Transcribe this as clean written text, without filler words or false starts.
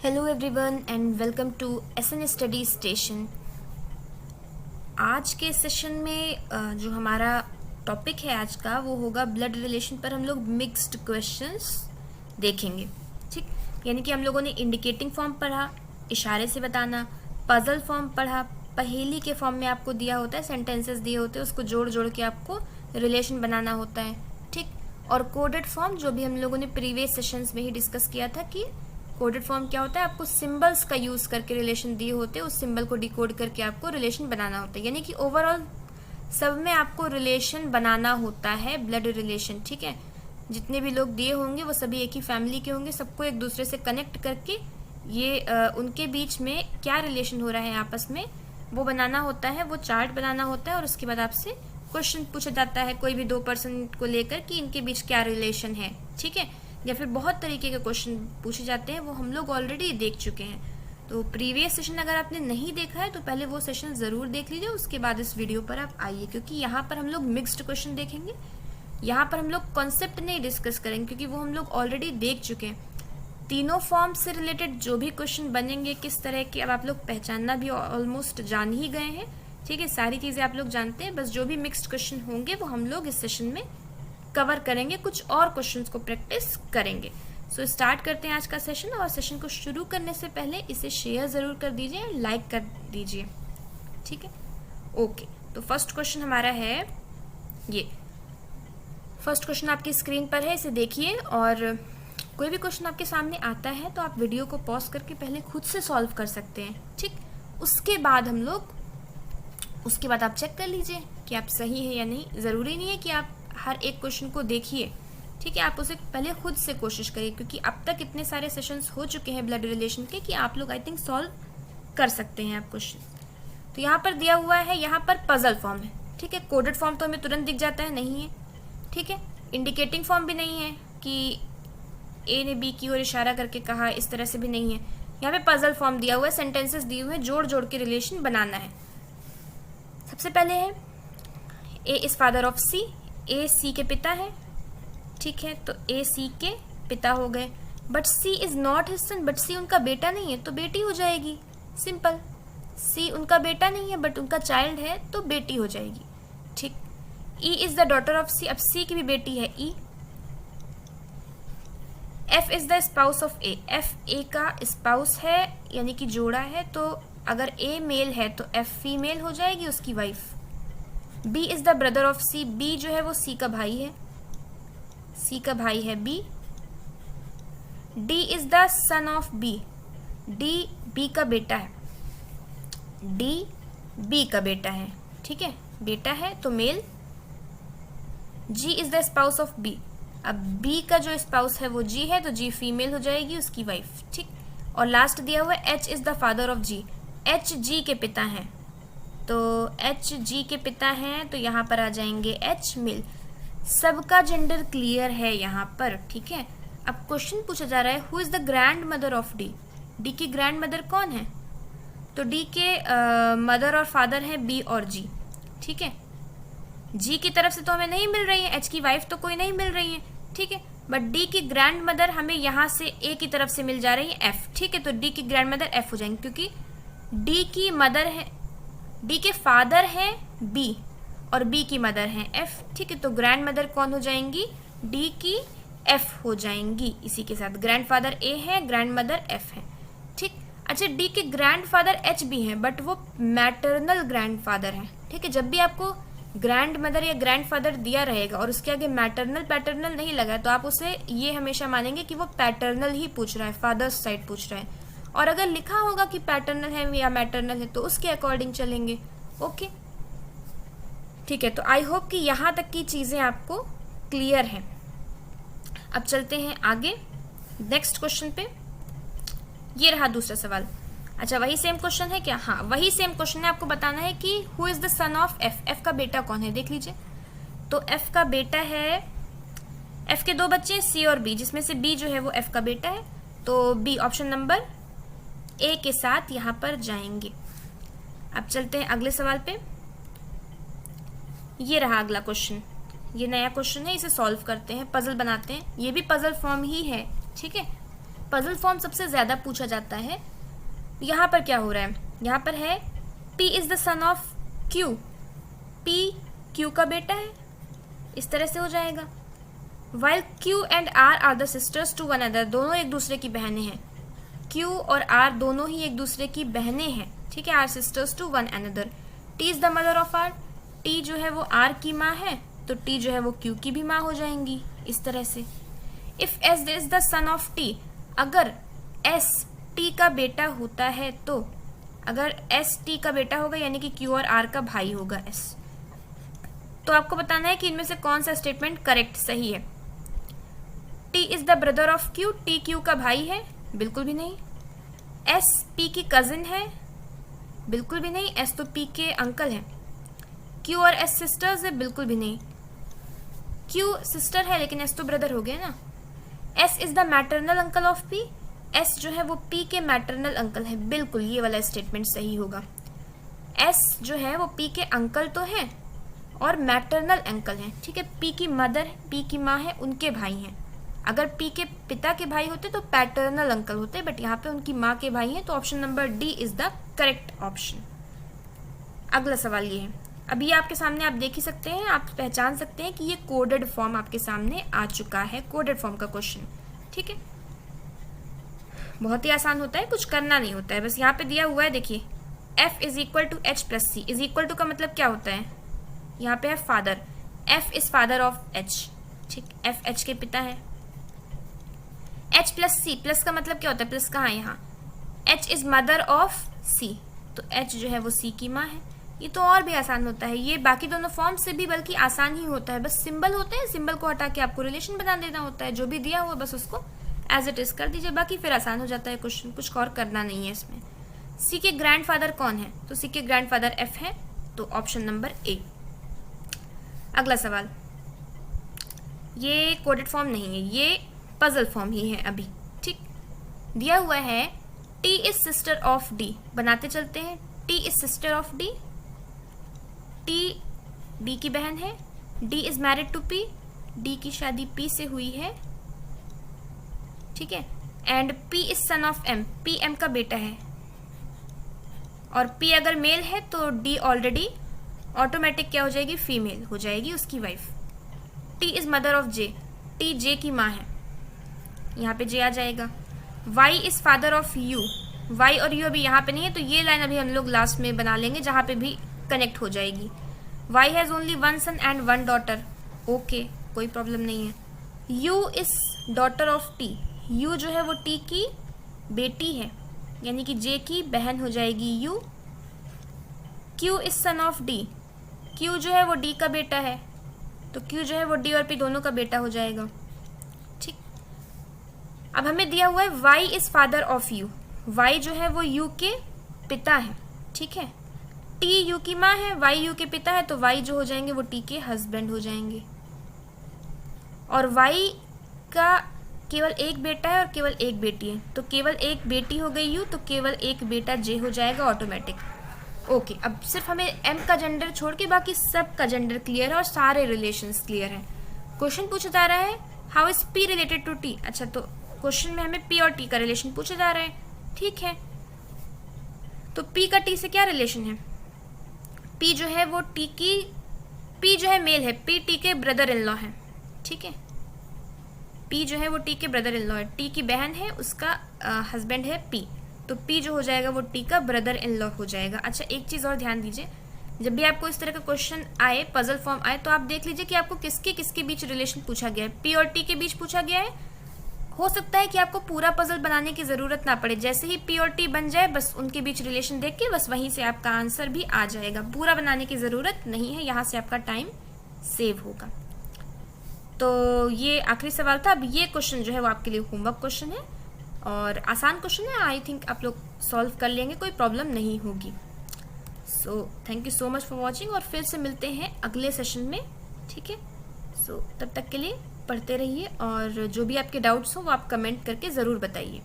Hello everyone and welcome to SN study station. आज के session में जो हमारा टॉपिक है आज का वो होगा ब्लड रिलेशन पर हम लोग मिक्स्ड क्वेश्चंस देखेंगे। ठीक, यानी कि हम लोगों ने इंडिकेटिंग फॉर्म पढ़ा, इशारे से बताना, पजल फॉर्म पढ़ा, पहेली के फॉर्म में आपको दिया होता है, सेंटेंसेस दिए होते हैं, उसको जोड़ जोड़ के आपको रिलेशन बनाना होता है। ठीक, और कोडेड फॉर्म जो भी हम लोगों ने प्रीवियस सेशंस में ही डिस्कस किया था कि कोडेड फॉर्म क्या होता है, आपको सिंबल्स का यूज करके रिलेशन दिए होते हैं, उस सिंबल को डिकोड करके आपको रिलेशन बनाना होता है। यानी कि ओवरऑल सब में आपको रिलेशन बनाना होता है, ब्लड रिलेशन। ठीक है, जितने भी लोग दिए होंगे वो सभी एक ही फैमिली के होंगे, सबको एक दूसरे से कनेक्ट करके ये उनके बीच में क्या रिलेशन हो रहा है आपस में वो बनाना होता है, वो चार्ट बनाना होता है। और उसके बाद आपसे क्वेश्चन पूछा जाता है कोई भी दो पर्सन को लेकर कि इनके बीच क्या रिलेशन है। ठीक है, या फिर बहुत तरीके के क्वेश्चन पूछे जाते हैं, वो हम लोग ऑलरेडी देख चुके हैं। तो प्रीवियस सेशन अगर आपने नहीं देखा है तो पहले वो सेशन ज़रूर देख लीजिए, उसके बाद इस वीडियो पर आप आइए, क्योंकि यहाँ पर हम लोग मिक्स्ड क्वेश्चन देखेंगे। यहाँ पर हम लोग कॉन्सेप्ट नहीं डिस्कस करेंगे क्योंकि वो हम लोग ऑलरेडी देख चुके हैं। तीनों फॉर्म से रिलेटेड जो भी क्वेश्चन बनेंगे किस तरह के, अब आप लोग पहचानना भी ऑलमोस्ट जान ही गए हैं। ठीक है, सारी चीज़ें आप लोग जानते हैं, बस जो भी मिक्स्ड क्वेश्चन होंगे वो हम लोग इस सेशन में कवर करेंगे, कुछ और क्वेश्चंस को प्रैक्टिस करेंगे। सो स्टार्ट करते हैं आज का सेशन। और सेशन को शुरू करने से पहले इसे शेयर ज़रूर कर दीजिए और लाइक कर दीजिए। ठीक है, ओके। तो फर्स्ट क्वेश्चन हमारा है ये, फर्स्ट क्वेश्चन आपकी स्क्रीन पर है, इसे देखिए। और कोई भी क्वेश्चन आपके सामने आता है तो आप वीडियो को पॉज करके पहले खुद से सॉल्व कर सकते हैं। ठीक, उसके बाद आप चेक कर लीजिए कि आप सही है या नहीं। ज़रूरी नहीं है कि आप हर एक क्वेश्चन को देखिए। ठीक है, आप उसे पहले खुद से कोशिश करिए, क्योंकि अब तक इतने सारे सेशंस हो चुके हैं ब्लड रिलेशन के कि आप लोग आई थिंक सॉल्व कर सकते हैं आप क्वेश्चन। तो यहाँ पर दिया हुआ है, यहाँ पर पजल फॉर्म है। ठीक है, कोडेड फॉर्म तो हमें तुरंत दिख जाता है, नहीं है। ठीक है, इंडिकेटिंग फॉर्म भी नहीं है कि ए ने बी की ओर इशारा करके कहा, इस तरह से भी नहीं है। यहाँ पे पजल फॉर्म दिया हुआ है, सेंटेंसेस दिए हुए हैं, जोड़ जोड़ के रिलेशन बनाना है। सबसे पहले है ए इज फादर ऑफ सी, ए सी के पिता है। ठीक है, तो ए सी के पिता हो गए। But C is not his son, but C उनका बेटा नहीं है तो बेटी हो जाएगी, सिंपल। सी उनका बेटा नहीं है बट उनका चाइल्ड है तो बेटी हो जाएगी। ठीक, E is the daughter of C, अब सी की भी बेटी है E. F is the spouse of A, F A का स्पाउस है यानी कि जोड़ा है, तो अगर ए मेल है तो एफ फीमेल हो जाएगी, उसकी wife. B is the brother of C, B जो है वो सी का भाई है, सी का भाई है B. D is the son of B, D B का बेटा है, डी बी का बेटा है। ठीक है, बेटा है तो male. G is the spouse of B, अब बी का जो स्पाउस है वो जी है तो जी फीमेल हो जाएगी, उसकी वाइफ। ठीक, और लास्ट दिया हुआ है H is the father of G, H G के पिता हैं, तो एच जी के पिता हैं तो यहाँ पर आ जाएंगे एच मेल। सबका जेंडर क्लियर है यहाँ पर। ठीक है, अब क्वेश्चन पूछा जा रहा है who is the grand mother of D, D की ग्रैंड मदर कौन है, तो डी के मदर और फादर है बी और जी। ठीक है, जी की तरफ से तो हमें नहीं मिल रही है, एच की वाइफ तो कोई नहीं मिल रही है। ठीक है, बट डी की ग्रैंड मदर हमें यहाँ से ए की तरफ से मिल जा रही है एफ। ठीक है, तो डी की ग्रैंड मदर एफ हो जाएंगे, क्योंकि डी की मदर है, डी के फादर है बी और बी की मदर है एफ। ठीक है, तो ग्रैंड मदर कौन हो जाएंगी, डी की एफ हो जाएंगी। इसी के साथ ग्रैंड फादर ए है, ग्रैंड मदर एफ है। ठीक, अच्छा डी के ग्रैंड फादर एच भी हैं बट वो मैटरनल ग्रैंड फादर है। ठीक है, जब भी आपको ग्रैंड मदर या ग्रैंड फादर दिया रहेगा और उसके आगे मैटरनल पैटर्नल नहीं लगा तो आप उसे ये हमेशा मानेंगे कि वो पैटर्नल ही पूछ रहा है, फादर्स साइड पूछ रहा है। और अगर लिखा होगा कि पैटर्नल है या मैटरनल है तो उसके अकॉर्डिंग चलेंगे। ओके, ठीक है, तो आई होप कि यहाँ तक की चीज़ें आपको क्लियर हैं। अब चलते हैं आगे नेक्स्ट क्वेश्चन पे। ये रहा दूसरा सवाल। अच्छा, वही सेम क्वेश्चन है क्या? हाँ, वही सेम क्वेश्चन है। आपको बताना है कि who is the son of F, F का बेटा कौन है, देख लीजिए। तो एफ का बेटा है, एफ के दो बच्चे हैं सी और बी, जिसमें से बी जो है वो एफ का बेटा है, तो बी ऑप्शन नंबर ए के साथ यहाँ पर जाएंगे। अब चलते हैं अगले सवाल पे। ये रहा अगला क्वेश्चन, ये नया क्वेश्चन है, इसे सॉल्व करते हैं, पजल बनाते हैं। ये भी पजल फॉर्म ही है। ठीक है, पजल फॉर्म सबसे ज़्यादा पूछा जाता है। यहाँ पर क्या हो रहा है, यहाँ पर है P is the son of Q, P Q का बेटा है, इस तरह से हो जाएगा। While Q and R are the sisters to one another, दोनों एक दूसरे की बहनें हैं। Q और R दोनों ही एक दूसरे की बहनें हैं, ठीक है, are sisters to one another। T is the mother of R, T जो है वो R की माँ है, तो T जो है वो Q की भी माँ हो जाएंगी, इस तरह से। If S is the son of T, अगर S T का बेटा होता है तो, अगर S T का बेटा होगा यानी कि Q और R का भाई होगा S, तो आपको बताना है कि इनमें से कौन सा स्टेटमेंट करेक्ट सही है। T is the brother of Q, T Q का भाई है, बिल्कुल भी नहीं। S P की कजिन है, बिल्कुल भी नहीं, S तो P के अंकल हैं। Q और S सिस्टर्स है, बिल्कुल भी नहीं। Q सिस्टर है लेकिन S तो ब्रदर हो गया ना। S is the maternal uncle of P, S जो है वो P के मैटरनल अंकल है, बिल्कुल ये वाला स्टेटमेंट सही होगा। S जो है वो P के अंकल तो हैं और मैटरनल अंकल हैं, ठीक है, P की मदर, P की माँ है, उनके भाई हैं। अगर P के पिता के भाई होते तो पैटर्नल अंकल होते, बट यहाँ पे उनकी माँ के भाई हैं, तो option number D is the correct option. अगला सवाल ये है, अभी आपके सामने आप देख ही सकते हैं, आप पहचान सकते हैं कि ये कोडेड फॉर्म आपके सामने आ चुका है, कोडेड फॉर्म का क्वेश्चन, ठीक है। बहुत ही आसान होता है, कुछ करना नहीं होता है, बस यहाँ पे दिया हुआ है, देखिए F is equal to H plus C, is equal to का मतलब क्या होता है, यहाँ पे है father, F is father of H, ठीक, F H के पिता है। H प्लस C, प्लस का मतलब क्या होता है, प्लस कहाँ है यहाँ, H is mother of C, तो H जो है वो C की माँ है। ये तो और भी आसान होता है, ये बाकी दोनों फॉर्म से भी बल्कि आसान ही होता है, बस सिंबल होते हैं, सिंबल को हटा के आपको रिलेशन बना देना होता है, जो भी दिया हुआ बस उसको एज इट इज कर दीजिए, बाकी फिर आसान हो जाता है क्वेश्चन, कुछ और करना नहीं है इसमें। C के ग्रैंडफादर कौन है, तो C के ग्रैंडफादर F है, तो ऑप्शन नंबर ए। अगला सवाल, ये कोडेड फॉर्म नहीं है, ये पजल फॉर्म ही है अभी, ठीक। दिया हुआ है T is sister of D, बनाते चलते हैं। T is sister of D, T B की बहन है, D is married to P, D की शादी P से हुई है, ठीक है, and P is son of M, P M का बेटा है, और P अगर मेल है तो D ऑलरेडी ऑटोमेटिक क्या हो जाएगी, फीमेल हो जाएगी, उसकी wife. T is mother of J, T J की माँ है, यहाँ पे J आ जाएगा। Y is father of U, Y और U अभी यहाँ पे नहीं है, तो ये लाइन अभी हम लोग लास्ट में बना लेंगे जहाँ पे भी कनेक्ट हो जाएगी। Y has only one son and one daughter, okay, कोई प्रॉब्लम नहीं है। U is daughter of T, U जो है वो T की बेटी है, यानी कि J की बहन हो जाएगी U। Q is son of D, Q जो है वो D का बेटा है, तो Q जो है वो D और P दोनों का बेटा हो जाएगा, ठीक। अब हमें दिया हुआ है Y is father of U, Y जो है वो U के पिता है, ठीक है, T U की माँ है, Y U के पिता है, तो Y जो हो जाएंगे वो T के हस्बैंड हो जाएंगे। और Y का केवल एक बेटा है और केवल एक बेटी है, तो केवल एक बेटी हो गई U, तो केवल एक बेटा J हो जाएगा ऑटोमेटिक, ओके। अब सिर्फ हमें M का जेंडर छोड़ के बाकी सब का जेंडर क्लियर है और सारे रिलेशंस क्लियर हैं। क्वेश्चन पूछा जा रहा है how is P related to T, अच्छा तो क्वेश्चन में हमें P और T का रिलेशन पूछा जा रहा है, ठीक है। तो P का T से क्या रिलेशन है, P जो है वो T की, P जो है मेल है, P T के ब्रदर इन लॉ है, ठीक है, P जो है वो T के ब्रदर इन लॉ है, T की बहन है, उसका हस्बैंड है P, तो P जो हो जाएगा वो T का ब्रदर इन लॉ हो जाएगा। अच्छा एक चीज़ और ध्यान दीजिए, जब भी आपको इस तरह का क्वेश्चन आए, पजल फॉर्म आए, तो आप देख लीजिए कि आपको किसके किसके बीच रिलेशन पूछा गया है। P और T के बीच पूछा गया है, हो सकता है कि आपको पूरा पजल बनाने की ज़रूरत ना पड़े, जैसे ही P और T बन जाए बस उनके बीच रिलेशन देख के बस वहीं से आपका आंसर भी आ जाएगा, पूरा बनाने की ज़रूरत नहीं है, यहाँ से आपका टाइम सेव होगा। तो ये आखिरी सवाल था। अब ये क्वेश्चन जो है वो आपके लिए होमवर्क क्वेश्चन है और आसान क्वेश्चन है, आई थिंक आप लोग सॉल्व कर लेंगे, कोई प्रॉब्लम नहीं होगी। So thank you so much for watching, और फिर से मिलते हैं अगले सेशन में, ठीक है। सो तब तक के लिए पढ़ते रहिए और जो भी आपके डाउट्स हो वो आप कमेंट करके ज़रूर बताइए।